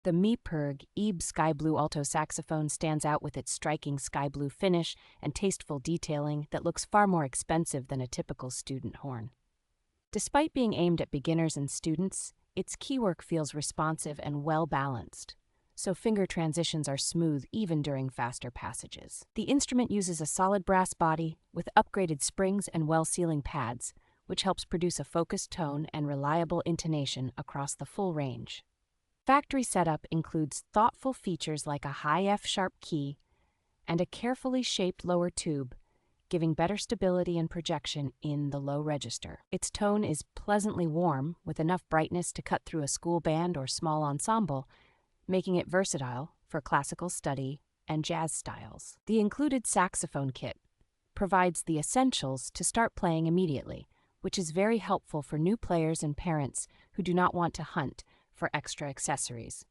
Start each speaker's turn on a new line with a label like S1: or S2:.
S1: The meperg EB Sky Blue Alto Saxophone stands out with its striking sky blue finish and tasteful detailing that looks far more expensive than a typical student horn. Despite being aimed at beginners and students, its keywork feels responsive and well-balanced, so finger transitions are smooth even during faster passages. The instrument uses a solid brass body with upgraded springs and well-sealing pads, which helps produce a focused tone and reliable intonation across the full range. Factory setup includes thoughtful features like a high F-sharp key and a carefully shaped lower tube, giving better stability and projection in the low register. Its tone is pleasantly warm, with enough brightness to cut through a school band or small ensemble, making it versatile for classical study and jazz styles. The included saxophone kit provides the essentials to start playing immediately, which is very helpful for new players and parents who do not want to hunt for extra accessories.